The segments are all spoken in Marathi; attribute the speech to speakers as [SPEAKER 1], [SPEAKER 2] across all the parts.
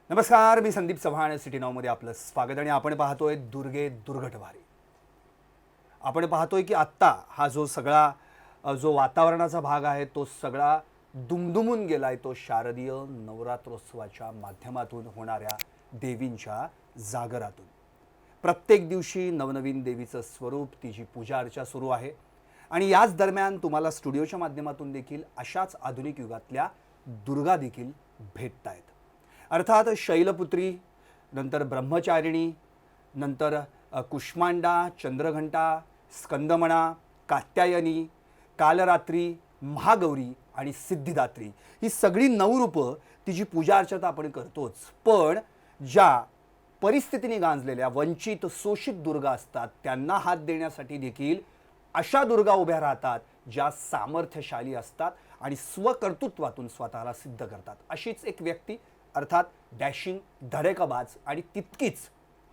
[SPEAKER 1] नमस्कार, मी संदीप चव्हाण. सिटी नाव मध्ये आपलं स्वागत आणि आपण पाहतोय दुर्गे दुर्घटवारी. आपण पाहतोय की आत्ता हा जो सगळा जो वातावरणाचा भाग आहे तो सगळा दुमदुमून गेलाय तो शारदीय नवरात्रोत्सवाच्या माध्यमातून होणाऱ्या देवींच्या जागरातून. प्रत्येक दिवशी नवनवीन देवीचं स्वरूप, तिची पूजा अर्चा सुरू आहे आणि याच दरम्यान तुम्हाला स्टुडिओच्या माध्यमातून देखील अशाच आधुनिक युगातल्या दुर्गा देखील भेटतायत. अर्थात शैलपुत्री, नंतर ब्रह्मचारिणी, नंतर कुष्मांडा, चंद्रघंटा, स्कंदमणा, कात्यायनी, कालरात्री, महागौरी आणि सिद्धिदात्री ही सगळी नवरूपं तिची पूजा अर्चा तर आपण करतोच, पण ज्या परिस्थितीने गांजलेल्या वंचित शोषित दुर्गा असतात त्यांना हात देण्यासाठी देखील अशा दुर्गा उभ्या राहतात ज्या सामर्थ्यशाली असतात आणि स्वकर्तृत्वातून स्वतःला सिद्ध करतात. अशीच एक व्यक्ती अर्थात डॅशिंग, धडकबाज आणि तितकीच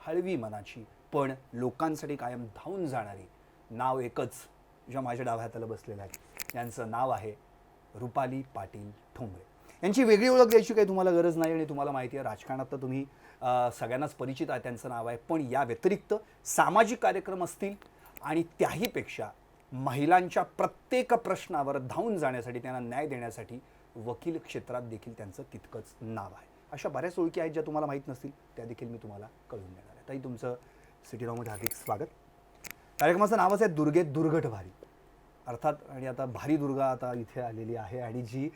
[SPEAKER 1] हळवी मनाची पण लोकांसाठी कायम धावून जाणारी, नाव एकच ज्या माझ्या डाव्या हाताला बसलेलं आहे, यांचं नाव आहे रुपाली पाटील ठोंबरे. यांची वेगळी ओळख द्यायची काही तुम्हाला गरज नाही आणि तुम्हाला माहिती आहे राजकारणात तर तुम्ही सगळ्यांनाच परिचित आहे, त्यांचं नाव आहे. पण या व्यतिरिक्त सामाजिक कार्यक्रम असतील आणि त्याहीपेक्षा महिलांच्या प्रत्येक प्रश्नावर धावून जाण्यासाठी, त्यांना न्याय देण्यासाठी वकील क्षेत्रात देखील त्यांचं तितकंच नाव आहे. अशा बऱ्याच ओळखी आहेत ज्या तुम्हाला माहीत नसतील, त्या देखील मी तुम्हाला कळून देणार आहे. ताई, तुमचं सिटी नावमध्ये हार्दिक स्वागत. कार्यक्रमाचं नावच आहे दुर्गे दुर्घटवारी अर्थात. आणि आता भारी दुर्गा आता इथे आलेली आहे आणि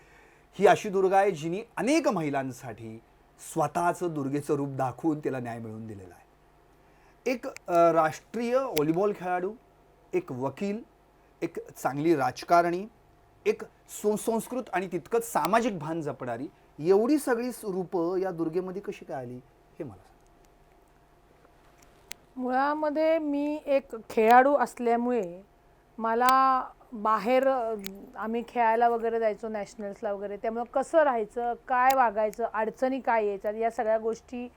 [SPEAKER 1] ही अशी दुर्गा आहे जिने अनेक महिलांसाठी स्वतःचं दुर्गेचं रूप दाखवून तिला न्याय मिळवून दिलेला आहे. एक राष्ट्रीय व्हॉलीबॉल खेळाडू, एक वकील, एक चांगली राजकारणी, एक संस्कृत आणि तितकंच सामाजिक भान जपणारी, एवढी सगळी रूपं या दुर्गेमध्ये कशी काय आली हे मला सांग.
[SPEAKER 2] मुळामध्ये मी एक खेळाडू असल्यामुळे मला बाहेर आम्ही खेळायला वगैरे जायचो, नॅशनल्सला वगैरे, त्यामुळे कसं राहायचं, काय वागायचं, अडचणी काय यायच्या, या सगळ्या गोष्टी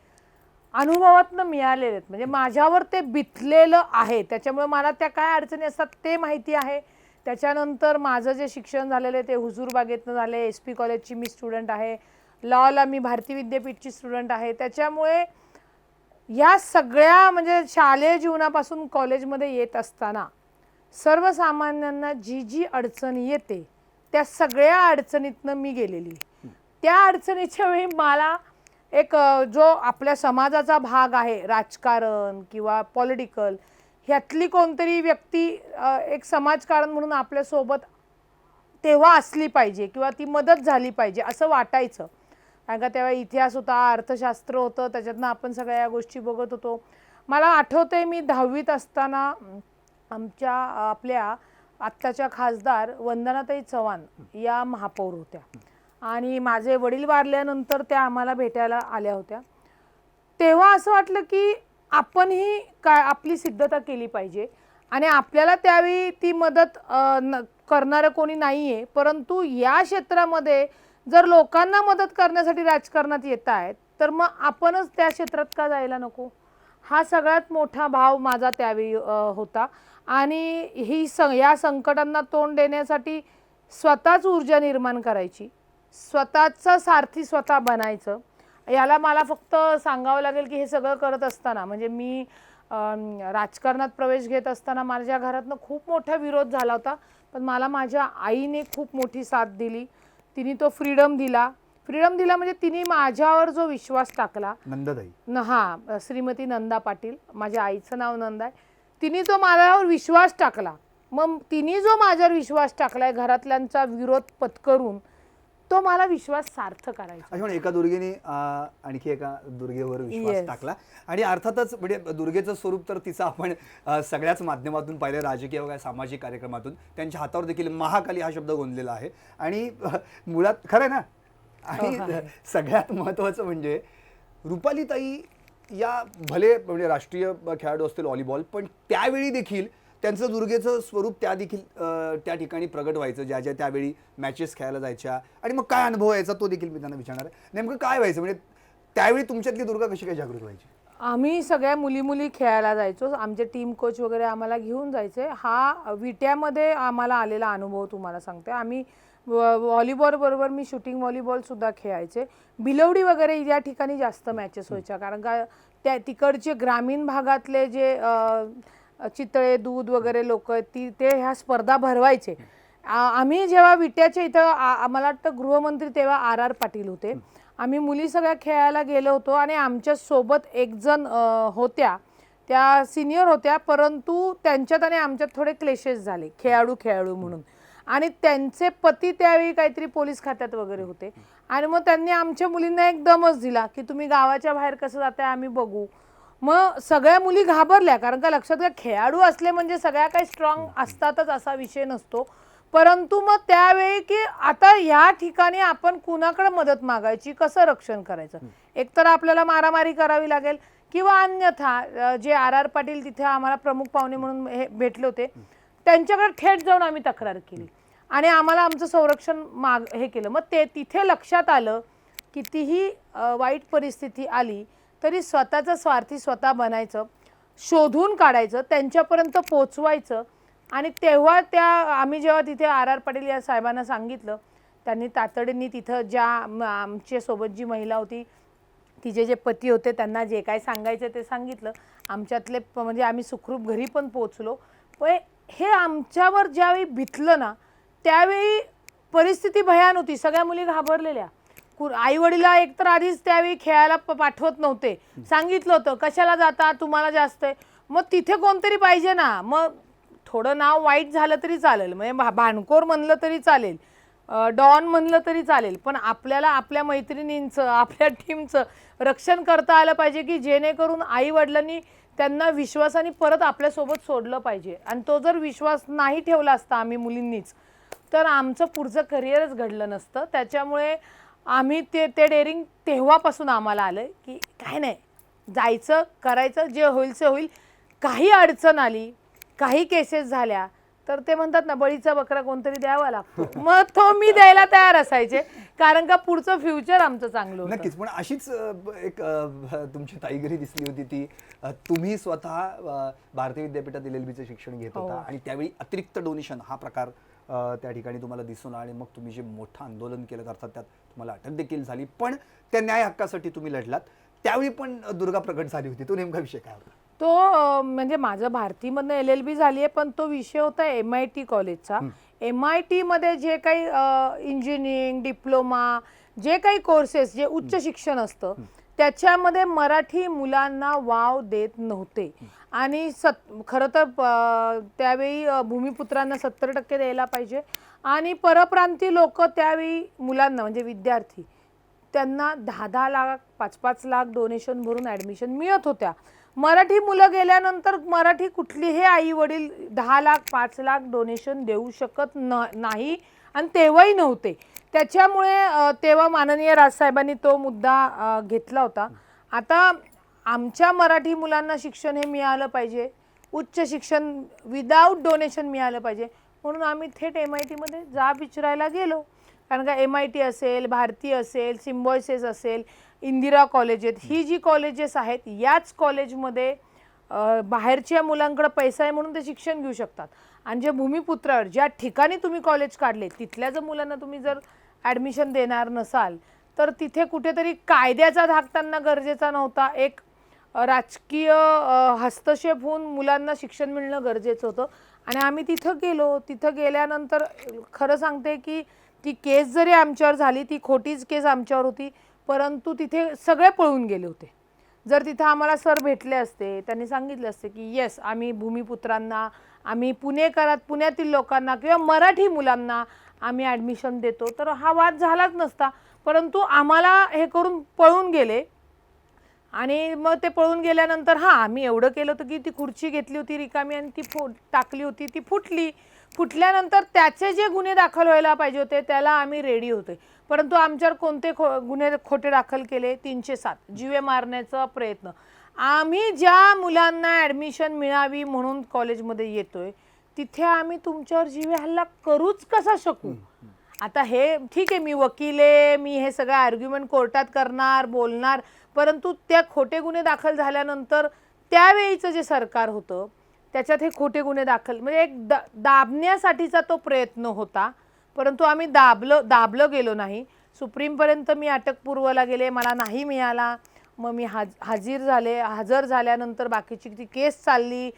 [SPEAKER 2] अनुभवातनं मिळालेल्या आहेत. म्हणजे माझ्यावर ते बितलेलं आहे, त्याच्यामुळे मला त्या काय अडचणी असतात ते माहिती आहे. त्याच्यानंतर माझं जे शिक्षण झालेलं आहे ते हुजूरबागेतनं झाले, SP कॉलेजची मी स्टुडंट आहे, लॉला मी भारती विद्यापीठची स्टुडंट आहे. त्याच्यामुळे या सगळ्या म्हणजे शालेय जीवनापासून कॉलेजमध्ये येत असताना सर्वसामान्यांना जी अडचण येते त्या सगळ्या अडचणीतनं मी गेलेली. त्या अडचणीच्या वेळी मला एक जो आपल्या समाजाचा भाग आहे, राजकारण किंवा पॉलिटिकल, ह्यातली कोणतरी व्यक्ती एक समाजकारण म्हणून आपल्यासोबत तेव्हा असली पाहिजे किंवा ती मदत झाली पाहिजे असं वाटायचं. कारण का तेव्हा इतिहास होता, अर्थशास्त्र होतं, त्याच्यातनं आपण सगळ्या या गोष्टी बघत होतो. मला आठवतंय मी 10वीत असताना आमच्या आपल्या आत्ताच्या खासदार वंदनाताई चव्हाण या महापौर होत्या आणि माझे वडील वारल्यानंतर त्या आम्हाला भेटायला आल्या होत्या. तेव्हा असं वाटलं की आपणही काय आपली सिद्धता केली पाहिजे आणि आपल्याला त्यावेळी ती मदत करणारं कोणी नाही आहे, परंतु या क्षेत्रामध्ये जर लोकांना मदत करण्यासाठी राजकारणात येत आहेत तर मग आपणच त्या क्षेत्रात का जायला नको, हा सगळ्यात मोठा भाव माझा त्यावेळी होता. आणि या संकटांना तोंड देण्यासाठी स्वतःच ऊर्जा निर्माण करायची, स्वतःचं सारथी स्वतः बनायचं. याला मला फक्त सांगावं लागेल की हे सगळं करत असताना म्हणजे मी राजकारणात प्रवेश घेत असताना माझ्या घरातनं खूप मोठा विरोध झाला होता, पण मला माझ्या आईने खूप मोठी साथ दिली. तिने तो फ्रीडम दिला म्हणजे तिने माझ्यावर जो विश्वास टाकला,
[SPEAKER 1] नंदाताई,
[SPEAKER 2] हां, श्रीमती नंदा पाटील, माझ्या आईचं नाव नंदा आहे, तिने जो माझ्यावर विश्वास टाकला, मग तिने जो माझ्यावर विश्वास टाकलाय घरातल्यांचा विरोध पत्करून, तो मला विश्वास सार्थ करायचा.
[SPEAKER 1] म्हणजे एका दुर्गेने आणखी एका दुर्गेवर विश्वास टाकला आणि अर्थातच म्हणजे दुर्गेचं स्वरूप तर तिचं आपण सगळ्याच माध्यमातून पाहिलं, राजकीय वगैरे सामाजिक कार्यक्रमातून. त्यांच्या हातावर देखील महाकाली हा शब्द गोंदलेला आहे आणि मुळात खरं ना. आणि सगळ्यात महत्त्वाचं म्हणजे रुपालीताई या भले म्हणजे राष्ट्रीय खेळाडू असतील व्हॉलीबॉल, पण त्यावेळी देखील त्यांचं दुर्गेचं स्वरूप त्या ठिकाणी प्रगट व्हायचं, ज्या त्यावेळी मॅचेस खेळायला जायच्या. आणि मग काय अनुभव यायचा तो देखील मी त्यांना विचारणार आहे. नेमकं काय व्हायचं म्हणजे त्यावेळी तुमच्यातली दुर्गा कशी काय जागृत व्हायची?
[SPEAKER 2] आम्ही सगळ्या मुली खेळायला जायचो, आमचे टीम कोच वगैरे आम्हाला घेऊन जायचे. हा विट्यामध्ये आम्हाला आलेला अनुभव तुम्हाला सांगते. आम्ही व्हॉलीबॉल बरोबर मी शूटिंग व्हॉलीबॉल सुद्धा खेळायचे. भिलवडी वगैरे या ठिकाणी जास्त मॅचेस व्हायच्या, कारण का त्या तिकडचे ग्रामीण भागातले जे चितळे दूध वगैरे लोक ती ते ह्या स्पर्धा भरवायचे. आम्ही जेव्हा विट्याच्या इथं मला वाटतं गृहमंत्री तेव्हा RR पाटील होते, आम्ही मुली सगळ्या खेळायला गेलो होतो आणि आमच्या सोबत एक जण होत्या, त्या सिनियर होत्या, परंतु त्यांच्यात आणि आमच्यात थोडे क्लेशेस झाले खेळाडू म्हणून. आणि त्यांचे पती त्यावेळी काहीतरी पोलीस खात्यात वगैरे होते आणि मग त्यांनी आमच्या मुलींना एकदमच दिला की तुम्ही गावाच्या बाहेर कसं जाताय आम्ही बघू. मग सगळ्या मुली घाबरल्या, कारण का लक्षात घ्या खेळाडू असले म्हणजे सगळ्या काही स्ट्रॉंग असतातच असा विषय नसतो. परंतु मग त्यावेळी की आता या ठिकाणी आपण कुणाकडे मदत मागायची, कसं रक्षण करायचं, एकतर आपल्याला मारामारी करावी लागेल किंवा अन्यथा जे RR पाटील तिथे आम्हाला प्रमुख पाहुणे म्हणून हे भेटले होते त्यांच्याकडे थेट जाऊन आम्ही तक्रार केली आणि आम्हाला आमचं संरक्षण हे केलं. मग ते तिथे लक्षात आलं कितीही वाईट परिस्थिती आली तरी स्वतःचं स्वार्थी स्वतः बनायचं, शोधून काढायचं, त्यांच्यापर्यंत पोचवायचं. आणि तेव्हा आम्ही जेव्हा तिथे RR पाटील या साहेबांना सांगितलं, त्यांनी तातडीने तिथं ज्या आमच्या सोबत जी महिला होती तिचे जे पती होते त्यांना जे काय सांगायचं ते सांगितलं. आमच्यातले म्हणजे आम्ही सुखरूप घरी पण पोचलो. पण हे आमच्यावर ज्यावेळी बितलं ना त्यावेळी परिस्थिती भयान होती, सगळ्या मुली घाबरलेल्या. आई वडीला एकतर आधीच त्यावेळी खेळायला पाठवत नव्हते, सांगितलं होतं कशाला जाता तुम्हाला जास्त आहे. मग तिथे कोणतरी पाहिजे ना, मग थोडं नाव वाईट झालं तरी चालेल, म्हणजे भांडखोर म्हणलं तरी चालेल, डॉन म्हणलं तरी चालेल, पण आपल्याला आपल्या मैत्रिणींचं आपल्या टीमचं रक्षण करता आलं पाहिजे की जेणेकरून आई वडिलांनी त्यांना विश्वासाने परत आपल्यासोबत सोडलं पाहिजे. आणि तो जर विश्वास नाही ठेवला असता आम्ही मुलींनीच तर आमचं पुढचं करिअरच घडलं नसतं. त्याच्यामुळे आम्ही ते डेअरिंग तेव्हापासून आम्हाला आलं की काय नाही, जायचं, करायचं, जे होईल ते होईल. काही अडचण आली, काही केसेस झाल्या तर ते म्हणतात ना बळीचा बकरा कोणतरी द्यावा लागतो, मग तो मी द्यायला तयार असायचे, कारण का पुढचं फ्युचर आमचं चांगलं होतं.
[SPEAKER 1] नक्कीच. पण अशीच एक तुमची ताई घरी दिसली होती ती तुम्ही स्वतः भारतीय विद्यापीठात LLB शिक्षण घेत होता आणि त्यावेळी अतिरिक्त डोनेशन हा प्रकार त्या ठिकाणी तुम्हाला दिसून आणि मग तुम्ही जे मोठं आंदोलन केलं अर्थात त्यात तुम्हाला अटक देखील झाली, पण त्या न्याय हक्कासाठी तुम्ही लढलात. त्यावेळी पण दुर्गा प्रकट झाली होती, तो नेमका विषय काय होता?
[SPEAKER 2] तो म्हणजे माझं भारतीमधनं LLB झाली आहे, पण तो विषय होता MIT कॉलेजचा. MIT मध्ये जे काही इंजिनिअरिंग, डिप्लोमा, जे काही कोर्सेस, जे उच्च शिक्षण असतं त्याच्यामध्ये मराठी मुलांना वाव देत नव्हते. आणि खरं तर त्यावेळी भूमिपुत्रांना 70% द्यायला पाहिजे आणि परप्रांती लोक त्यावेळी मुलांना म्हणजे विद्यार्थी त्यांना 10-10 लाख 5-5 लाख डोनेशन भरून ॲडमिशन मिळत होत्या. मराठी मुलं गेल्यानंतर मराठी कुठलीही आई वडील 10 लाख 5 लाख डोनेशन देऊ शकत नाही आणि तेव्हाही नव्हते. त्याच्यामुळे तेव्हा माननीय राजसाहेबांनी तो मुद्दा घेतला होता. आता आमच्या मराठी मुलांना शिक्षण हे मिळालं पाहिजे, उच्च शिक्षण विदाऊट डोनेशन मिळालं पाहिजे, म्हणून आम्ही थेट MIT मध्ये जाब विचारायला गेलो. कारण का MIT असेल, भारती असेल, सिम्बॉयसिस असेल, इंदिरा कॉलेजेस, ही जी कॉलेजेस आहेत याच कॉलेजमध्ये बाहेरच्या मुलांकडे पैसा आहे म्हणून ते शिक्षण घेऊ शकतात. आणि जे भूमिपुत्रावर ज्या ठिकाणी तुम्ही कॉलेज काढले तिथल्या जर मुलांना तुम्ही जर ॲडमिशन देणार नसाल तर तिथे कुठेतरी कायद्याचा धाक त्यांना गरजेचा नव्हता, एक राजकीय हस्तक्षेप होऊन मुलांना शिक्षण मिळणं गरजेचं होतं. आणि आम्ही तिथं गेलो. तिथं गेल्यानंतर खरं सांगते की ती केस जरी आमच्यावर झाली, ती खोटीच केस आमच्यावर होती, परंतु तिथे सगळे पळून गेले होते. जर तिथं आम्हाला सर भेटले असते, त्यांनी सांगितलं असते की येस आम्ही भूमिपुत्रांना, आम्ही पुण्यातील लोकांना किंवा मराठी मुलांना आम्ही ॲडमिशन देतो, तर हा वाद झालाच नसता. परंतु आम्हाला हे करून पळून गेले. आणि मग ते पळून गेल्यानंतर आम्ही एवढं केलं होतं की ती खुर्ची घेतली होती रिकामी आणि ती टाकली होती, ती फुटल्यानंतर त्याचे जे गुन्हे दाखल व्हायला पाहिजे होते त्याला आम्ही रेडी होते. परंतु आमच्यावर कोणते गुन्हे खोटे दाखल केले? 307 जीवे मारण्याचा प्रयत्न. आम्ही ज्या मुलांना ॲडमिशन मिळावी म्हणून कॉलेजमध्ये येतोय तिथे आम्ही तुमच्यावर जीवे हल्ला करूच कसा शकू? आता हे ठीक आहे, मी वकील आहे, मी हे सगळं आर्ग्युमेंट कोर्टात करणार, बोलणार, परंतु त्या खोटे गुन्हे दाखल झाल्यानंतर त्यावेळीचं जे सरकार होतं त्याच्यात हे खोटे गुन्हे दाखल म्हणजे एक दाबण्यासाठीचा तो प्रयत्न होता. परंतु आम्ही दाबलं गेलो नाही. सुप्रीमपर्यंत मी अटकपूर्वला गेले, मला नाही मिळाला. मग मी हजर झाल्यानंतर बाकीची ती केस चालली,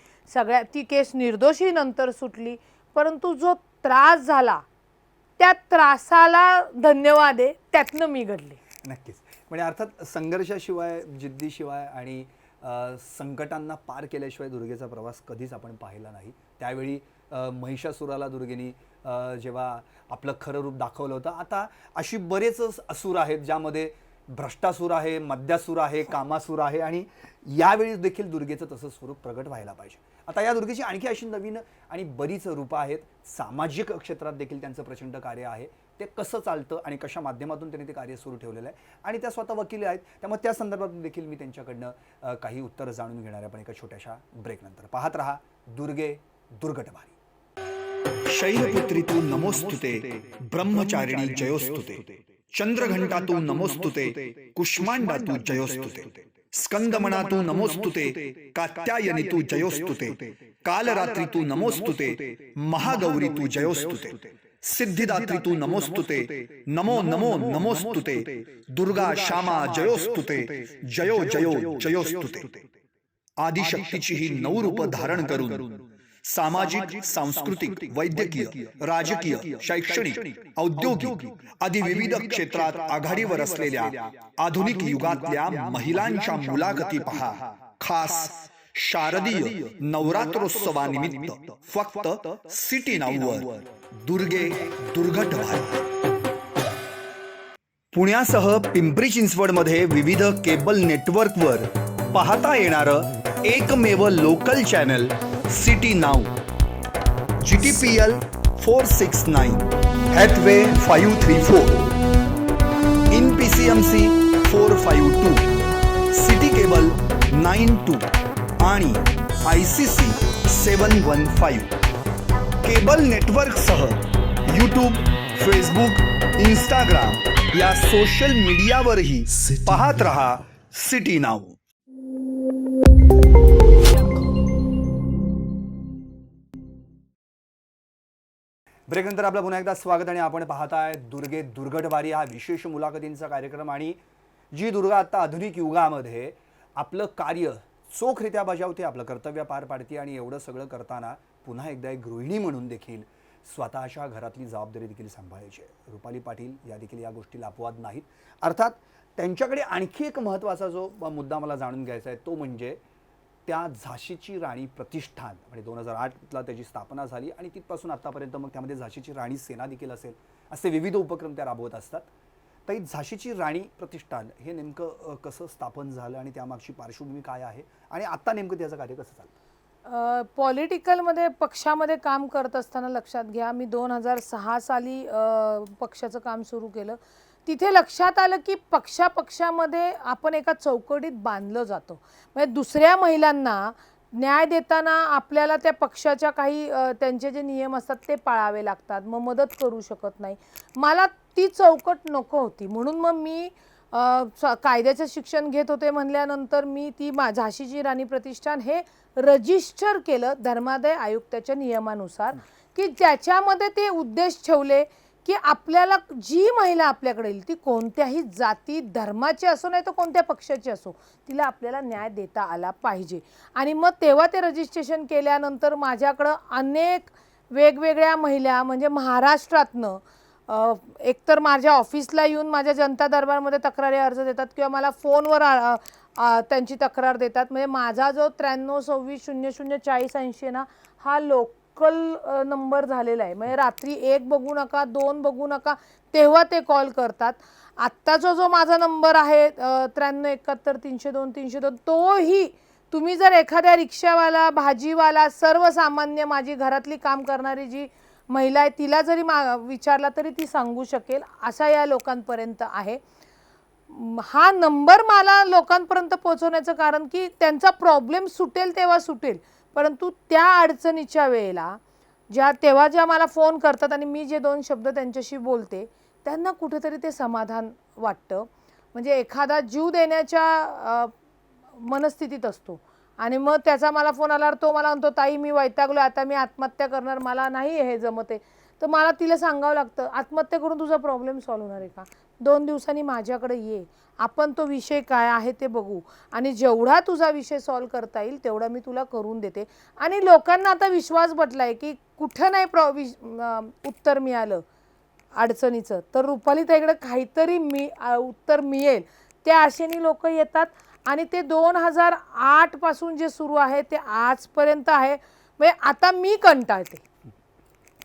[SPEAKER 2] ती केस निर्दोषी नंतर सुटली. परंतु जो त्रास झाला त्या त्रासाला धन्यवाद आहे, त्यातनं मी घडले.
[SPEAKER 1] नक्कीच. म्हणजे अर्थात संघर्षाशिवाय, जिद्दीशिवाय आणि संकटांना पार केल्याशिवाय दुर्गेचा प्रवास कधीच आपण पाहिला नाही. त्यावेळी महिषासुराला दुर्गेनी जेव्हा आपलं खरं रूप दाखवलं होतं. आता अशी बरेच असुर आहेत ज्यामध्ये भ्रष्टासूर आहे, मद्यासूर आहे, कामासूर आहे आणि यावेळी देखील दुर्गेचं तसं स्वरूप प्रगट व्हायला पाहिजे. आता या दुर्गेची आणखी अशी नवीन आणि बरीच रूपं आहेत. सामाजिक क्षेत्रात देखील त्यांचं प्रचंड कार्य आहे. ते कसं चालतं आणि कशा माध्यमातून त्यांनी ते कार्य सुरू ठेवलेलं आहे आणि त्या स्वतः वकील आहेत. त्यामुळे त्या संदर्भात देखील मी त्यांच्याकडनं काही उत्तरं जाणून घेणार आहे. पण एका छोट्याशा ब्रेकनंतर पाहत रहा दुर्गे दुर्घटभारी.
[SPEAKER 3] शैलपुत्री तू नमोस्तुते, ब्रह्मचारिणी जयोस्तुते, चंद्रघंटा तू नमोस्तुते, कुष्मांडा तू जयोस्तुते, स्कंदमणा तू नमोस्तुते, कात्यायनी तू जयोस्तुते, कालरात्री तू नमोस्तुते, महागौरी तू जयोस्तुते, सिद्धिदात्री तू नमोस्तुते, नमो नमो नमोस्तुते, दुर्गा श्यामा जयोस्तुते, जयो जयो जयोस्तुते. आदिशक्तीची ही 9 रूप धारण करून सामाजिक, सांस्कृतिक, वैद्यकीय, राजकीय, शैक्षणिक, औद्योगिक आदी विविध क्षेत्रात आघाडीवर असलेल्या आधुनिक युगातल्या महिलांच्या मुलाखती पहा. खास शारदीय नवरात्रोत्सवानिमित्त फक्त सिटी नाऊवर. दुर्गे दुर्घटभारी. पुण्यासह पिंपरी चिंचवडमध्ये विविध केबल नेटवर्कवर पाहता येणारं एकमेव local channel city now. GTPL 469, Hathway 534, INPCMC 452, city cable 92 आणि ICC 715. केबल नेटवर्कसह यूट्यूब, फेसबुक, इंस्टाग्राम या सोशल मीडियावरही पाहत रहा सिटी नाऊ.
[SPEAKER 1] ब्रेकनंतर आपलं पुन्हा एकदा स्वागत आणि आपण पाहताय दुर्गे दुर्घटभारी हा विशेष मुलाखतींचा कार्यक्रम. आणि जी दुर्गा आता आधुनिक युगामध्ये आपलं कार्य चोखरित्या बजावते, आपलं कर्तव्य पार पाडते आणि एवढं सगळं करताना पुन्हा एकदा एक गृहिणी म्हणून देखील स्वतःच्या घरातली जबाबदारी देखील सांभाळायची आहे. रुपाली पाटील या देखील या गोष्टीला अपवाद नाहीत. अर्थात त्यांच्याकडे आणखी एक महत्त्वाचा जो मुद्दा मला जाणून घ्यायचा आहे तो म्हणजे त्या झाशीची राणी प्रतिष्ठान. म्हणजे 2008ला त्याची स्थापना झाली आणि तिथपासून आतापर्यंत मग त्यामध्ये झाशीची राणी सेना देखील असेल, असे विविध उपक्रम त्या राबवत असतात. तर झाशीची राणी प्रतिष्ठान हे नेमकं कसं स्थापन झालं आणि त्यामागची पार्श्वभूमी काय आहे आणि आता नेमकं त्याचं कार्य कसं चालतं?
[SPEAKER 2] पॉलिटिकलमध्ये पक्षामध्ये काम करत असताना लक्षात घ्या, मी 2006 साली पक्षाचं काम सुरू केलं. तिथे लक्षात आलं की पक्षामध्ये आपण एका चौकटीत बांधलं जातो. म्हणजे दुसऱ्या महिलांना न्याय देताना आपल्याला त्या पक्षाच्या काही त्यांचे जे नियम असतात ते पाळावे लागतात, मग मदत करू शकत नाही. मला ती चौकट नको होती, म्हणून मग मी कायद्याचं शिक्षण घेत होते म्हणल्यानंतर मी ती झाशीची राणी प्रतिष्ठान हे रजिस्टर केलं धर्मादाय आयुक्ताच्या नियमानुसार, की ज्याच्यामध्ये ते उद्देश ठेवले की आपल्याला जी महिला आपल्याकडे येईल ती कोणत्याही जाती धर्माची असो नाही तर कोणत्या पक्षाची असो, तिला आपल्याला न्याय देता आला पाहिजे. आणि मग तेव्हा ते रजिस्ट्रेशन केल्यानंतर माझ्याकडं अनेक वेगवेगळ्या महिला म्हणजे महाराष्ट्रातनं एकतर माझ्या ऑफिसला येऊन माझ्या जनता दरबारमध्ये तक्रारी अर्ज देतात किंवा मला फोनवर त्यांची तक्रार देतात. म्हणजे माझा जो 9326004080 ना हा लोकल नंबर झालेला आहे. म्हणजे रात्री 1 बघू नका, 2 बघू नका, तेव्हा ते कॉल करतात. आत्ताचा जो माझा नंबर आहे 9371302302, तोही तुम्ही जर एखाद्या रिक्षावाला, भाजीवाला, सर्वसामान्य माझी घरातली काम करणारी जी महिला आहे तिला जरी विचारला तरी ती सांगू शकेल, अशा या लोकांपर्यंत आहे. हा नंबर मला लोकांपर्यंत पोहोचवण्याचं कारण की त्यांचा प्रॉब्लेम सुटेल तेव्हा सुटेल, परंतु त्या अडचणीच्या वेळेला तेव्हा ज्या मला फोन करतात आणि मी जे 2 शब्द त्यांच्याशी बोलते त्यांना कुठेतरी ते समाधान वाटतं. म्हणजे एखादा जीव देण्याच्या मनस्थितीत असतो आणि मग त्याचा मला फोन आल्यावर तो मला म्हणतो, ताई मी वैतागलो, आता मी आत्महत्या करणार, मला नाही हे जमते. तर मला तिला सांगावं लागतं आत्महत्या करून तुझा प्रॉब्लेम सॉल्व्ह होणार आहे का? 2 दिवसांनी माझ्याकडे ये, आपण तो विषय काय आहे ते बघू आणि जेवढा तुझा विषय सॉल्व्ह करता येईल तेवढा मी तुला करून देते. आणि लोकांना आता विश्वास बसलाय की कुठं नाही उत्तर मिळालं अडचणीचं तर रुपालीताईकडे काहीतरी उत्तर मिळेल त्या आशेने लोक येतात. आणि ते 2008 पासून जे सुरू आहे ते आजपर्यंत आहे. म्हणजे आता मी कंटाळते,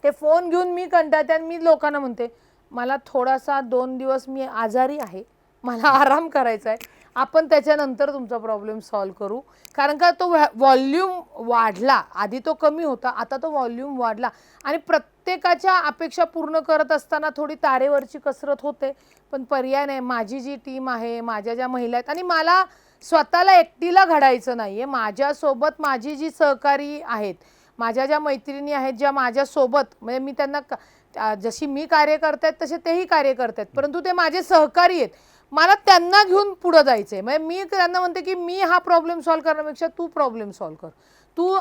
[SPEAKER 2] ते फोन घेऊन मी कंटाळते आणि मी लोकांना म्हणते मला थोडासा 2 दिवस मी आजारी आहे, मला आराम करायचा आहे, आपण त्याच्यानंतर तुमचा प्रॉब्लेम सॉल्व्ह करू. कारण का तो व्हॉल्यूम वाढला, आधी तो कमी होता, आता तो व्हॉल्यूम वाढला आणि प्रत्येकाच्या अपेक्षा पूर्ण करत असताना थोडी तारेवरची कसरत होते. पण पर्याय नाही, माझी जी टीम आहे, माझ्या ज्या महिला आहेत आणि मला स्वतःला एकटीला घडायचं नाही आहे, माझ्यासोबत माझी जी सहकारी आहेत, माझ्या ज्या मैत्रिणी आहेत ज्या माझ्यासोबत, म्हणजे मी त्यांना जशी मी कार्य करतायत तसे तेही कार्य करतायत, परंतु ते माझे सहकारी आहेत, मला त्यांना घेऊन पुढे जायचं आहे. म्हणजे मी त्यांना म्हणते की मी हा प्रॉब्लेम सॉल्व्ह करण्यापेक्षा तू प्रॉब्लेम सॉल्व्ह कर, तू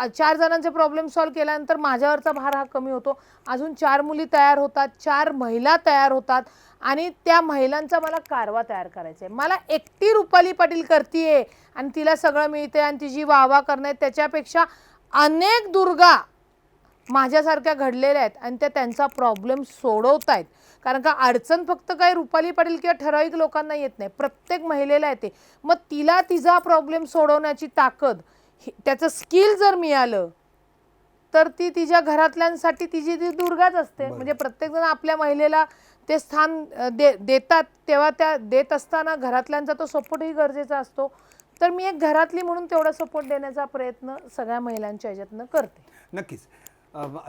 [SPEAKER 2] 4 जणांचे प्रॉब्लेम सॉल्व्ह केल्यानंतर माझ्यावरचा भार हा कमी होतो. अजून 4 मुली तयार होतात, 4 महिला तयार होतात आणि त्या महिलांचा मला कारवा तयार करायचा आहे. मला एकटी रुपाली पाटील करतीये आणि तिला सगळं मिळते आणि तिची वाहवा करणं, त्याच्यापेक्षा अनेक दुर्गा माझ्यासारख्या घडलेल्या आहेत आणि त्या त्यांचा प्रॉब्लेम सोडवत आहेत. कारण का अडचण फक्त काही रुपाली पाटील किंवा ठराविक लोकांना येत नाही, प्रत्येक महिलेला येते. मग तिला तिचा प्रॉब्लेम सोडवण्याची ताकद, त्याचं स्किल जर मिळालं तर ती तिच्या घरातल्यांसाठी तिची ती दुर्गाच असते. म्हणजे प्रत्येकजण आपल्या महिलेला ते स्थान देतात, तेव्हा त्या देत असताना घरातल्यांचा तो सपोर्टही गरजेचा असतो. तर मी एक घरातली म्हणून तेवढा सपोर्ट देण्याचा प्रयत्न सगळ्या महिलांच्या ह्याच्यातनं करते.
[SPEAKER 1] नक्कीच.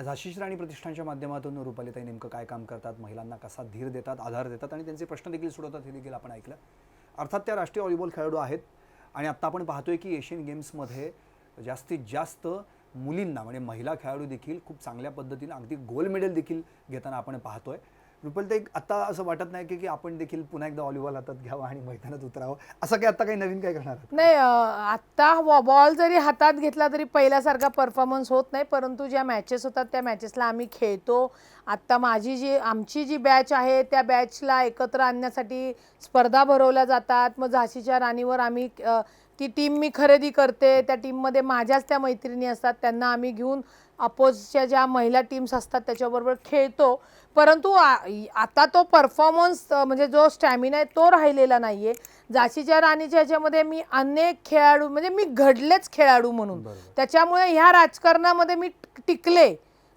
[SPEAKER 1] झाशीची राणी प्रतिष्ठानच्या माध्यमातून रुपालीताई नेमकं काय काम करतात, महिलांना कसा धीर देतात, आधार देतात आणि त्यांचे प्रश्न देखील सोडवतात हे देखील आपण ऐकलं. अर्थात त्या राष्ट्रीय व्हॉलीबॉल खेळाडू आहेत आणि आत्ता आपण पाहतोय की एशियन गेम्समध्ये जास्तीत जास्त मुलींना म्हणजे महिला खेळाडू देखील खूप चांगल्या पद्धतीने अगदी गोल्ड मेडल देखील घेताना आपण पाहतोय. रुपालीताई, आता असं वाटत नाही की आपण देखील पुन्हा एकदा व्हॉलीबॉल हातात घ्यावा आणि मैदानात उतरावं, असं काही आता काही नवीन काय करणार आहात?
[SPEAKER 2] नाही, आत्ता बॉल जरी हातात घेतला तरी पहिल्यासारखा परफॉर्मन्स होत नाही, परंतु ज्या मॅचेस होतात त्या मॅचेसला आम्ही खेळतो. आत्ता आमची जी बॅच आहे त्या बॅचला एकत्र आणण्यासाठी स्पर्धा भरवल्या जातात. मग झाशीच्या राणीवर आम्ही ती टीम मी खरेदी करते, त्या टीममध्ये माझ्याच त्या मैत्रिणी असतात, त्यांना आम्ही घेऊन अपोजच्या ज्या महिला टीम्स असतात त्याच्याबरोबर खेळतो. परंतु आता तो परफॉर्मन्स म्हणजे जो स्टॅमिना आहे तो राहिलेला नाही आहे. झाशीच्या राणीच्या ह्याच्यामध्ये मी अनेक खेळाडू, म्हणजे मी घडलेच खेळाडू म्हणून, त्याच्यामुळे ह्या राजकारणामध्ये मी टिकले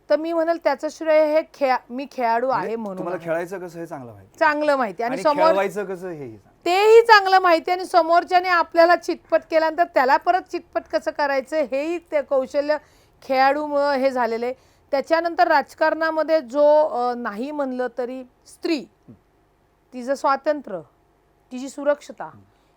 [SPEAKER 2] तर मी म्हणेल त्याचं श्रेय हे मी खेळाडू आहे म्हणून.
[SPEAKER 1] तुम्हाला खेळायचं कसं हे
[SPEAKER 2] चांगलं माहिती आणि
[SPEAKER 1] खेळवायचं कसं हेही
[SPEAKER 2] तेही चांगलं माहिती आणि समोरच्याने आपल्याला चितपट केल्यानंतर त्याला परत चितपट कसं करायचं हेही ते कौशल्य खेळाडूमुळं हे झालेलं आहे. त्याच्यानंतर राजकारणामध्ये जो नाही म्हणलं तरी स्त्री, तिचं स्वातंत्र्य, तिची सुरक्षता,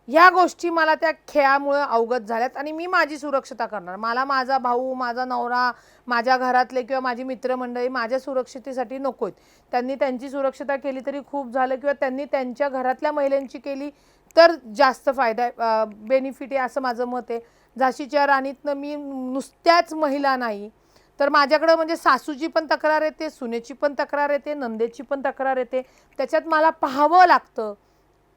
[SPEAKER 2] ह्या गोष्टी मला त्या खेळामुळे अवगत झाल्यात आणि मी माझी सुरक्षता करणार. मला माझा भाऊ, माझा नवरा, माझ्या घरातले किंवा माझी मित्रमंडळी माझ्या सुरक्षतेसाठी नको आहेत. त्यांनी त्यांची सुरक्षता केली तरी खूप झालं किंवा त्यांनी त्यांच्या घरातल्या महिलांची केली तर जास्त फायदा आहे, बेनिफिट आहे असं माझं मत आहे. झाशीच्या राणीतनं मी नुसत्याच महिला नाही तर माझ्याकडं म्हणजे सासूची पण तक्रार येते, सुनेची पण तक्रार येते, नंदेची पण तक्रार येते. त्याच्यात मला पाहावं लागतं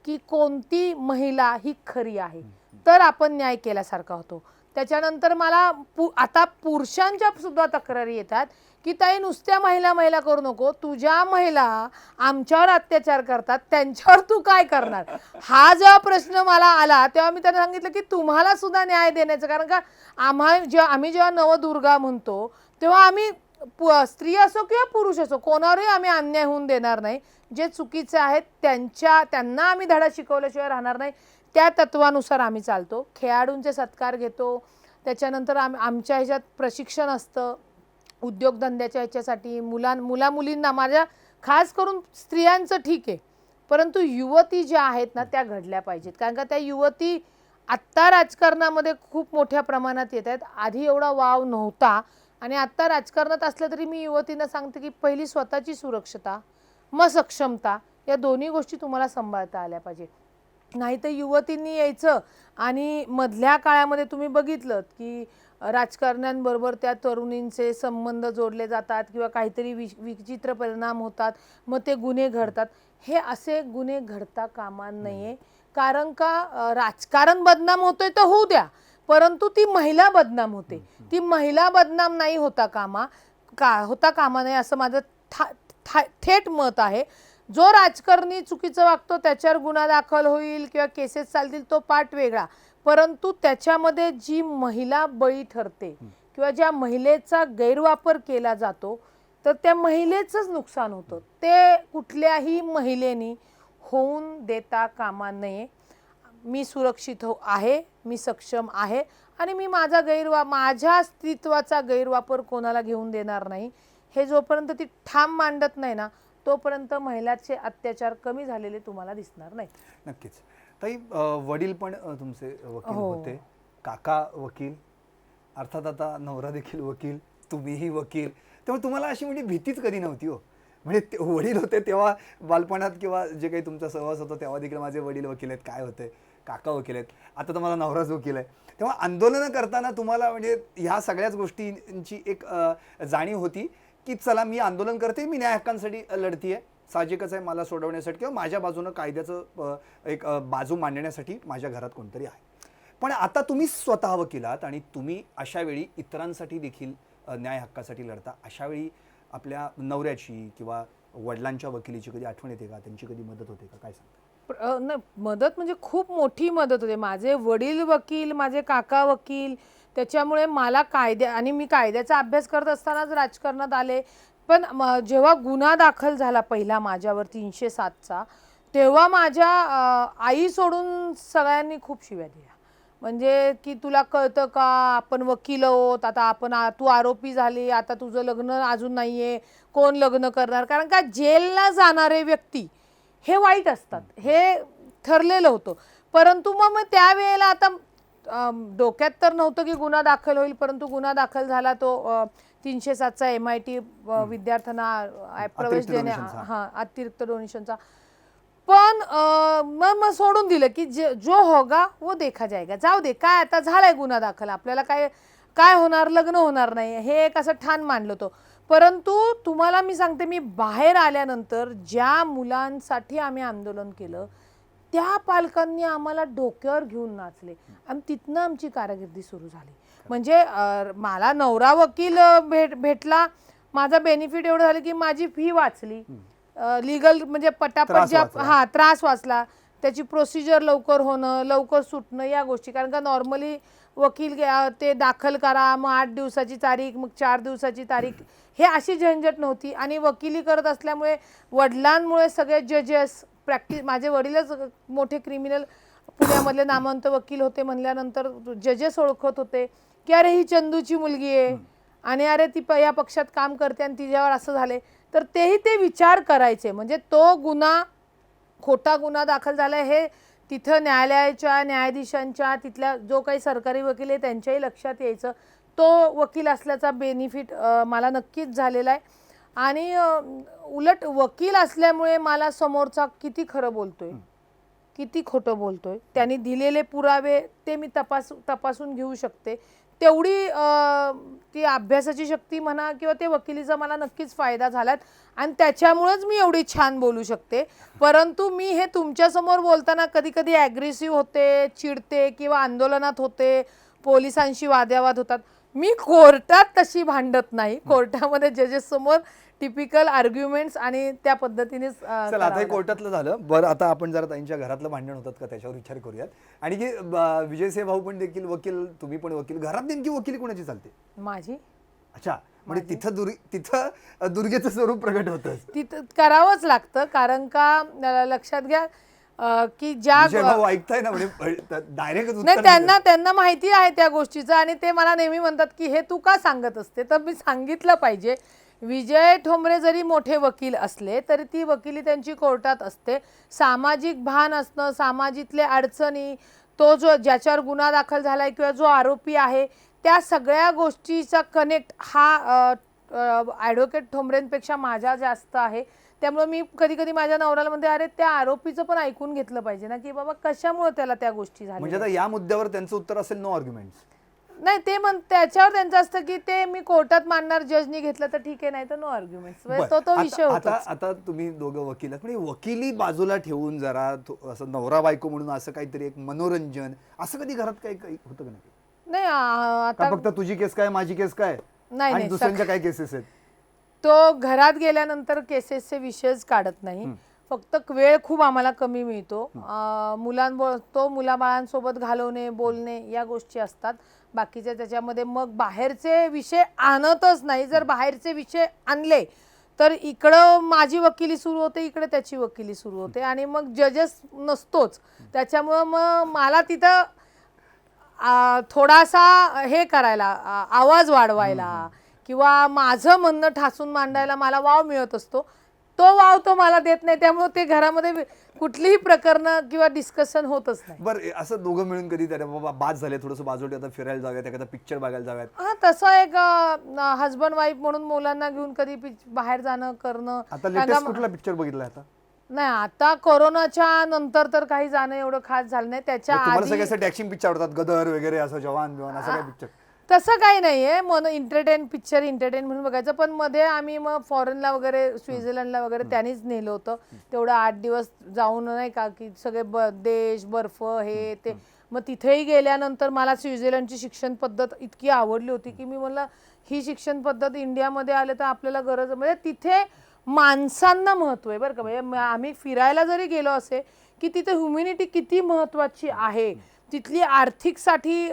[SPEAKER 2] की कोणती महिला ही खरी आहे तर आपण न्याय केल्यासारखा होतो. त्याच्यानंतर मला आता पुरुषांच्या सुद्धा तक्रारी येतात की ताई नुसत्या महिला करू नको, तुझ्या महिला आमच्यावर अत्याचार करतात त्यांच्यावर तू काय करणार. हा जेव्हा प्रश्न मला आला तेव्हा मी त्यांना सांगितलं की तुम्हाला सुद्धा न्याय देण्याचं, कारण का आम्ही जेव्हा नवदुर्गा म्हणतो तेव्हा आम्ही स्त्री असो किंवा पुरुष असो कोणावरही आम्ही अन्याय होऊन देणार नाही. जे चुकीचे आहेत त्यांना आम्ही धडा शिकवल्याशिवाय राहणार नाही. त्या तत्वानुसार आम्ही चालतो. खेळाडूंचे सत्कार घेतो, त्याच्यानंतर आमच्या ह्याच्यात प्रशिक्षण असतं उद्योगधंद्याच्या ह्याच्यासाठी. मुलींना माझ्या खास करून स्त्रियांचं ठीक आहे, परंतु युवती ज्या आहेत ना त्या घडल्या पाहिजेत. कारण का त्या युवती आत्ता राजकारणामध्ये खूप मोठ्या प्रमाणात येत आहेत. आधी एवढा वाव नव्हता आणि आत्ता राजकारणात असलं तरी मी युवतींना सांगते की पहिली स्वतःची सुरक्षता मग सक्षमता, या दोन्ही गोष्टी तुम्हाला सांभाळता आल्या पाहिजे. नाही तर युवतींनी यायचं आणि मधल्या काळामध्ये तुम्ही बघितलं की राजकारण्यांबरोबर त्या तरुणींचे संबंध जोडले जातात किंवा काहीतरी विचित्र परिणाम होतात, मग ते गुन्हे घडतात. हे असे गुन्हे घडता कामा नये. कारण का राजकारण बदनाम होतोय तर होऊ द्या, परंतु ती महिला बदनाम होते. ती महिला बदनाम नाही होता कामा नये असं माझं थेट मत आहे. जो राजकारणी चुकीचं वागतो त्याच्यावर गुन्हा दाखल होईल किंवा केसेस चालतील तो पार्ट वेगळा, परंतु त्याच्यामध्ये जी महिला बळी ठरते किंवा ज्या महिलेचा गैरवापर केला जातो तर त्या महिलेचंच नुकसान होतं. ते कुठल्याही महिलेनी होऊन देता कामा नये. मी सुरक्षित आहे, मी सक्षम आहे आणि मी माझ्या अस्तित्वाचा गैरवापर कोणाला घेऊन देणार नाही. हे जोपर्यंत ती ठाम मांडत नाही ना तोपर्यंत महिलाचे अत्याचार कमी झालेले तुम्हाला दिसणार नाही.
[SPEAKER 1] नक्कीच. ताई, वडील पण तुमचे वकील होते, काका वकील, अर्थात आता नवरा देखील वकील, तुम्हीही वकील, तेव्हा तुम्हाला अशी म्हणजे भीतीच कधी नव्हती हो? म्हणजे वडील होते तेव्हा बालपणात किंवा जे काही तुमचा सहवास होता तेव्हा देखील माझे वडील वकील आहेत, काय होते, काका वकील आहेत, आता तर मला नवराच वकील आहे. तेव्हा आंदोलनं करताना तुम्हाला म्हणजे ह्या सगळ्याच गोष्टींची एक जाणीव होती की चला मी आंदोलन करते, मी न्याय हक्कांसाठी लढतीये, साहजिकच आहे मला सोडवण्यासाठी किंवा माझ्या बाजूनं कायद्याचं एक बाजू मांडण्यासाठी माझ्या घरात कोणतरी आहे. पण आता तुम्ही स्वतः वकिलात आणि तुम्ही अशा वेळी इतरांसाठी देखील न्याय हक्कासाठी लढता. अशा वेळी आपल्या नवऱ्याची किंवा वडिलांच्या वकिलीची कधी आठवण येते का? त्यांची कधी मदत होते का? काय सांगता?
[SPEAKER 2] मदत म्हणजे खूप मोठी मदत होते. माझे वडील वकील, माझे काका वकील, त्याच्यामुळे मला आणि मी कायद्याचा अभ्यास करत असतानाच राजकारणात आले. पण जेव्हा गुन्हा दाखल झाला पहिला माझ्यावर 307चा, तेव्हा माझ्या आई सोडून सगळ्यांनी खूप शिव्या दिल्या. म्हणजे की तुला कळतं का, आपण वकील आहोत, आता तू आरोपी झाली, आता तुझं लग्न अजून नाहीये, कोण लग्न करणार? कारण का जेलला जाणारे व्यक्ती हे वाईट असतात, हे ठरलेलं होतं. परंतु मग त्यावेळेला आता डोक्यात तर नव्हतं की गुन्हा दाखल होईल, परंतु गुन्हा दाखल झाला. तो 307चा MIT विद्यार्थ्यांना प्रवेश देण्या अतिरिक्त डोनेशनचा. पण मग सोडून दिलं की जो होगा वो देखा जाएगा. जाऊ दे, काय आता झालाय गुन्हा दाखल, आपल्याला काय होणार, लग्न होणार नाही, हे एक असं ठाण मांडलं होतं. परंतु तुम्हाला मी सांगते, मी बाहेर आल्यानंतर ज्या मुलांसाठी आम्ही आंदोलन केलं त्या पालकांनी आम्हाला डोक्यावर घेऊन नाचले आणि तिथनं आमची कारकिर्दी सुरू झाली. म्हणजे मला नवरा वकील भेटला, माझा बेनिफिट एवढं झालं की माझी फी वाचली, लीगल म्हणजे पटापट त्रास वाचला, त्याची प्रोसिजर लवकर होणं, लवकर सुटणं, या गोष्टी. कारण का नॉर्मली वकील ते दाखल करा, मग 8 दिवसाची तारीख, मग 4 दिवसाची तारीख, हे अशी झंझट नव्हती. आणि वकिली करत असल्यामुळे वडिलांमुळे सगळे जजेस माझे वडीलच मोठे क्रिमिनल पुण्यामधले नामवंत वकील होते म्हणल्यानंतर जजेस ओळखत होते की अरे ही चंदूची मुलगी आहे आणि अरे ती या पक्षात काम करते आणि तिच्यावर असं झाले, तर तेही ते विचार करायचे. म्हणजे तो खोटा गुन्हा दाखल झाला हे तिथं न्यायालयाच्या न्यायाधीशांच्या, तिथल्या जो काही सरकारी वकील आहे त्यांच्याही लक्षात यायचं. तो वकील असल्याचा बेनिफिट मला नक्कीच झालेला आहे. आणि उलट वकील असल्यामुळे मला समोरचा किती खरं बोलतोय, किती खोटं बोलतोय, त्यांनी दिलेले पुरावे ते मी तपासून घेऊ शकते. तेवढी ती अभ्यासाची शक्ती म्हणा किंवा ते वकिलीचा मला नक्कीच फायदा झालाय आणि त्याच्यामुळेच मी एवढी छान बोलू शकते. परंतु मी हे तुमच्यासमोर बोलताना कधी कधी ॲग्रेसिव्ह होते, चिडते किंवा आंदोलनात होते, पोलिसांशी वादावाद होतात. मी कोर्टात तशी भांडत नाही. कोर्टामध्ये जजेस समोर टिपिकल आर्ग्युमेंट्स आणि त्या पद्धतीने.
[SPEAKER 1] चला, आता हे कोर्टातलं झालं. बरं, आता आपण जरा त्यांच्या घरातलं भांडण होतात का त्याच्यावर विचार करूयात. आणि की विजयसिंह भाऊ पण देखील वकील, तुम्ही पण वकील, घरात नेमकी वकिली कोणाची चालते?
[SPEAKER 2] माझी.
[SPEAKER 1] अच्छा, म्हणजे तिथं दुर्गेचं स्वरूप प्रगट होतं.
[SPEAKER 2] तिथं करावंच लागतं. कारण का लक्षात घ्या की ज्या
[SPEAKER 1] ऐकताय ना, म्हणजे डायरेक्ट
[SPEAKER 2] नाही, त्यांना माहिती आहे त्या गोष्टीचं आणि ते मला नेहमी म्हणतात की हे तू का सांगत असते. तर मी सांगितलं पाहिजे. विजय ठोंबरे जरी मोठे वकील असले तरी ती वकिली त्यांची कोर्टात असते. सामाजिक भान असणं, समाजातल्या अडचणी, तो ज्याच्यावर गुन्हा दाखल झालाय किंवा जो आरोपी आहे, त्या सगळ्या गोष्टीचा कनेक्ट हा ॲडव्होकेट ठोंबरेंपेक्षा माझा जास्त आहे. त्यामुळे मी कधी कधी माझ्या नवऱ्याला म्हणते अरे त्या आरोपीचं पण ऐकून घेतलं पाहिजे ना, की बाबा कशामुळे त्याला त्या गोष्टी झाल्या.
[SPEAKER 1] म्हणजे आता या मुद्द्यावर त्यांचं उत्तर असेल नो आर्ग्युमेंट्स.
[SPEAKER 2] नाही ते त्याच्यावर त्यांचं असतं की ते मी कोर्टात मांडणार, जजनी घेतलं तर ठीक आहे, नाही तर नो आर्ग्युमेंट्स.
[SPEAKER 1] बरं.
[SPEAKER 2] तो विषय
[SPEAKER 1] आता
[SPEAKER 2] होतो.
[SPEAKER 1] आता तुम्ही दोघं वकील आहात, पण ही वकिली बाजूला ठेवून जरा असं नवरा बायको म्हणून असं काहीतरी एक मनोरंजन असं कधी घरात काही काही होतं का नाही?
[SPEAKER 2] नाही
[SPEAKER 1] का
[SPEAKER 2] आता
[SPEAKER 1] फक्त तुझी केस काय माझी केस काय
[SPEAKER 2] नाही,
[SPEAKER 1] आणि
[SPEAKER 2] नाही,
[SPEAKER 1] दुसऱ्यांच्या काय केसेस आहेत?
[SPEAKER 2] तो घरात गेल्यानंतर केसेसचे विषयच काढत नाही. फक्त वेळ खूप आम्हाला कमी मिळतो. तो मुलाबाळांसोबत घालवणे, बोलणे या गोष्टी असतात. बाकीच्या त्याच्यामध्ये मग बाहेरचे विषय आणतच नाही. जर बाहेरचे विषय आणले तर इकडं माझी वकिली सुरू होते, इकडे त्याची वकिली सुरू होते आणि मग जजेस नसतोच. त्याच्यामुळं मग मला तिथं थोडासा हे करायला, आवाज वाढवायला किंवा माझं म्हणणं ठासून मांडायला मला वाव मिळत असतो. तो वाव तो मला देत नाही, त्यामुळे ते घरामध्ये कुठलीही प्रकरणं किंवा डिस्कशन होतच नाही.
[SPEAKER 1] बरं, असं दोघं मिळून कधी तरी बाबा बाद झाले, थोडंसं बाजूला आता फिरायला जाऊयात, एखादा पिक्चर बघायला जाऊयात,
[SPEAKER 2] हा तसं एक हजबंड वाईफ म्हणून मुलांना घेऊन कधी बाहेर जाणं करणं.
[SPEAKER 1] आता लेटेस्ट कुठला पिक्चर बघितला आता?
[SPEAKER 2] नाही, आता कोरोनाच्या नंतर तर काही जाणं एवढं खास झालं नाही. त्याच्या
[SPEAKER 1] तुम्हाला
[SPEAKER 2] आधी
[SPEAKER 1] सगळे असं ॲक्शन पिक्चर आवडतात, गदर वगैरे, असं जवान बिवान असं काय पिक्चर?
[SPEAKER 2] तसं काही नाहीये. मन पिक्चर एंटरटेन म्हणून बघायचं. पण मध्ये आम्ही मग फॉरेनला वगैरे, स्वित्झर्लंडला वगैरे त्यांनीच नेलं होतं. तेवढं 8 दिवस जाऊन नाही का की सगळे देश, बर्फ, हे ते. मग तिथेही गेल्यानंतर मला स्वित्झर्लंडची शिक्षण पद्धत इतकी आवडली होती की मी म्हणलं ही शिक्षण पद्धत इंडियामध्ये आले तर आपल्याला गरज, म्हणजे तिथे माणसांना महत्व आहे बरं का. म्हणजे आम्ही फिरायला जरी गेलो असे की तिथे ह्युमॅनिटी किती महत्वाची आहे, तिथली आर्थिकसाठी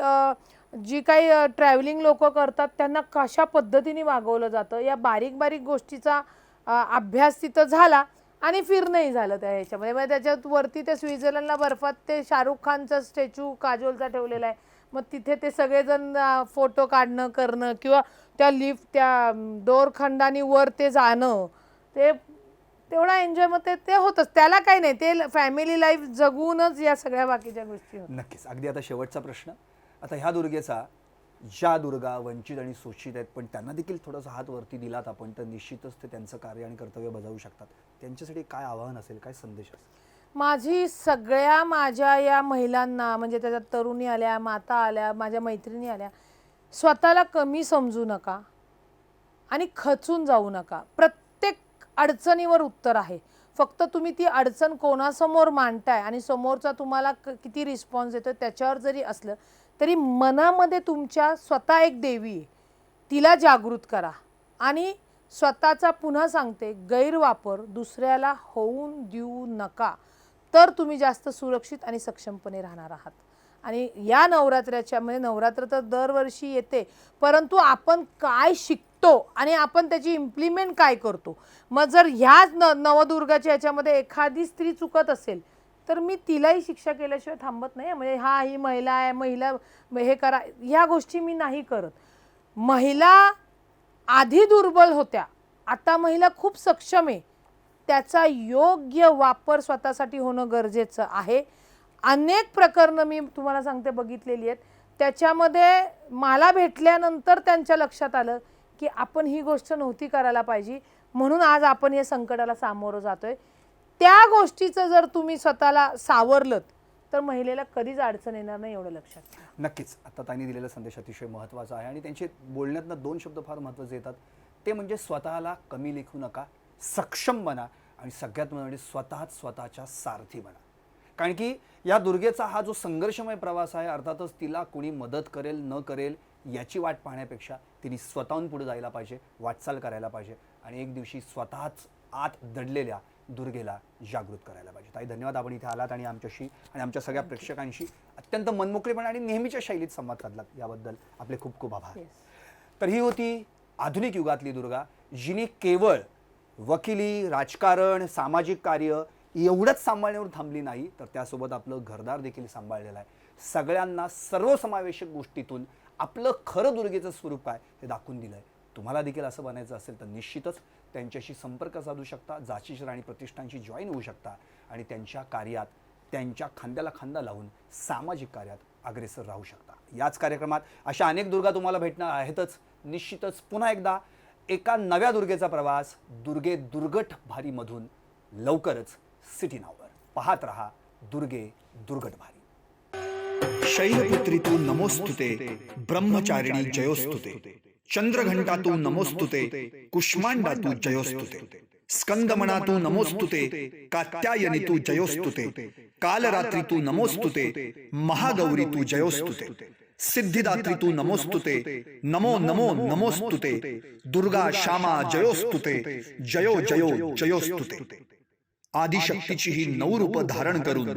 [SPEAKER 2] जी काही ट्रॅव्हलिंग लोक करतात त्यांना कशा पद्धतीने वागवलं जातं, या बारीक बारीक गोष्टीचा अभ्यास तिथं झाला आणि फिरणंही झालं त्या ह्याच्यामध्ये. म्हणजे त्याच्यात वरती ते स्वित्झर्लंडला बर्फात ते शाहरुख खानचा स्टॅच्यू काजोलचा ठेवलेला आहे. मग तिथे ते सगळेजण फोटो काढणं करणं किंवा त्या लिफ्ट, त्या दोरखंडानी वर ते जाणं, ते तेवढा एन्जॉय मग ते होतच. त्याला काही नाही, ते फॅमिली लाईफ जगूनच या सगळ्या बाकीच्या गोष्टी होतात.
[SPEAKER 1] नक्कीच. अगदी आता शेवटचा प्रश्न, आता ह्या दुर्गेचा, ज्या दुर्गा वंचित आणि शोषित आहेत पण त्यांना देखील थोडासा हात वरती दिलात आपण, तर निश्चितच ते त्यांचं कार्य आणि कर्तव्य बजावू शकतात. त्यांच्यासाठी काय आव्हान असेल, काय संदेश असेल?
[SPEAKER 2] माझ्या या महिलांना, म्हणजे त्याच्यात तरुणी आल्या, माता आल्या, माझ्या मैत्रिणी आल्या, स्वतःला कमी समजू नका आणि खचून जाऊ नका. प्रत्येक अडचणीवर उत्तर आहे. फक्त तुम्ही ती अडचण कोणासमोर मांडताय आणि समोरचा तुम्हाला किती रिस्पॉन्स देतोय त्याच्यावर जरी असलं तरी मनामध्ये तुमच्या स्वतः एक देवी आहे, तिला जागृत करा. आणि स्वतःचा, पुन्हा सांगते, गैरवापर दुसऱ्याला होऊन देऊ नका. तर तुम्ही जास्त सुरक्षित आणि सक्षमपणे राहणार आहात. आणि या नवरात्राच्या, म्हणजे नवरात्र तर दरवर्षी येते, परंतु आपण काय शिकतो आणि आपण त्याची इम्प्लिमेंट काय करतो. मग जर ह्याच नवदुर्गाच्या याच्यामध्ये एखादी स्त्री चुकत असेल तर मी तिलाही शिक्षा केल्याशिवाय थांबत नाही. म्हणजे ही महिला आहे, महिला हे करा, ह्या गोष्टी मी नाही करत. महिला आधी दुर्बल होत्या, आता महिला खूप सक्षम आहे. त्याचा योग्य वापर स्वतःसाठी होणं गरजेचं आहे. अनेक प्रकरणं मी तुम्हाला सांगते बघितलेली आहेत. त्याच्यामध्ये मला भेटल्यानंतर त्यांच्या लक्षात आलं की आपण ही गोष्ट नव्हती करायला पाहिजे, म्हणून आज आपण या संकटाला सामोरं जातोय. त्या गोष्टीचं जर तुम्ही स्वतःला सावरलत तर महिलेला कधीच अडचण येणार नाही, एवढं लक्षात घ्या.
[SPEAKER 1] नक्कीच. आता त्यांनी दिलेला संदेश अतिशय महत्त्वाचा आहे आणि त्यांचे बोलण्यातनं 2 शब्द फार महत्त्वाचे येतात. ते म्हणजे स्वतःला कमी लेखू नका, सक्षम बना आणि सगळ्यात म्हणजे स्वतःच्या सारथी बना. कारण की या दुर्गेचा हा जो संघर्षमय प्रवास आहे, अर्थातच तिला कोणी मदत करेल न करेल याची वाट पाहण्यापेक्षा तिने स्वतःहून पुढे जायला पाहिजे, वाटचाल करायला पाहिजे आणि एक दिवशी स्वतःच आत दडलेल्या दुर्गेला जागृत करायला पाहिजे. ताई, धन्यवाद, आपण इथे आलात आणि आमच्याशी आणि आमच्या सगळ्या प्रेक्षकांशी अत्यंत मनमोकळेपणे आणि नेहमीच्या शैलीत संवाद साधलात. याबद्दल आपले खूप खूप आभार. तर ही होती आधुनिक युगातली दुर्गा, जिने केवळ वकिली, राजकारण, सामाजिक कार्य एवढंच सांभाळण्यावर थांबली नाही, तर त्यासोबत आपलं घरदार देखील सांभाळलेलं आहे. सगळ्यांना सर्वसमावेशक गोष्टीतून आपलं खरं दुर्गेचं स्वरूप काय हे दाखवून दिलं आहे. तुम्हाला देखील असं बनायचं असेल तर निश्चितच त्यांच्याशी संपर्क साधू शकता, जाशीर राणी प्रतिष्ठानशी जॉईन होऊ शकता आणि त्यांच्या कार्यात त्यांच्या खांद्याला खांदा लावून सामाजिक कार्यात अग्रेसर राहू शकता. याच कार्यक्रमात अशा अनेक दुर्गा तुम्हाला भेटणार आहेतच. निश्चितच पुन्हा एकदा एका नव्या दुर्गेचा प्रवास दुर्गे दुर्गट भारीमधून लवकरच सिटी नाववर. पाहत रहा दुर्गे दुर्गट भारी.
[SPEAKER 3] शैलपुत्री तू नमोस्तुते, ब्रह्मचारिणी जयोस्तुते, चंद्रघंटा तू नमोस्तुते, कुष्मांडा तू जयोस्तुते, स्कंदमणा तू नमोस्तुते, कात्यायनी तू जयोस्तुते, कालरात्री तू नमोस्तुते, महागौरी तू जयोस्तुते, सिद्धिदात्री तू नमोस्तुते, नमो नमो नमोस्तुते, दुर्गा श्यामा जयोस्तुते, जयो जयो जयोस्तुते. आदिशक्तीची ही 9 रूप धारण करून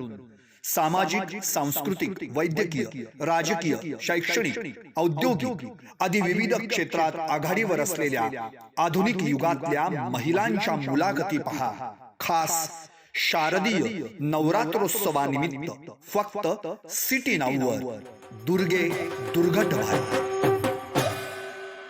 [SPEAKER 3] सामाजिक, सांस्कृतिक, वैद्यकीय, राजकीय, शैक्षणिक, औद्योगिक आदी विविध क्षेत्रात आघाडीवर असलेल्या आधुनिक युगातल्या महिलांच्या मुलाखती पहा. खास शारदीय नवरात्रोत्सवानिमित्त फक्त सिटी नाऊवर दुर्गे दुर्घट भारी.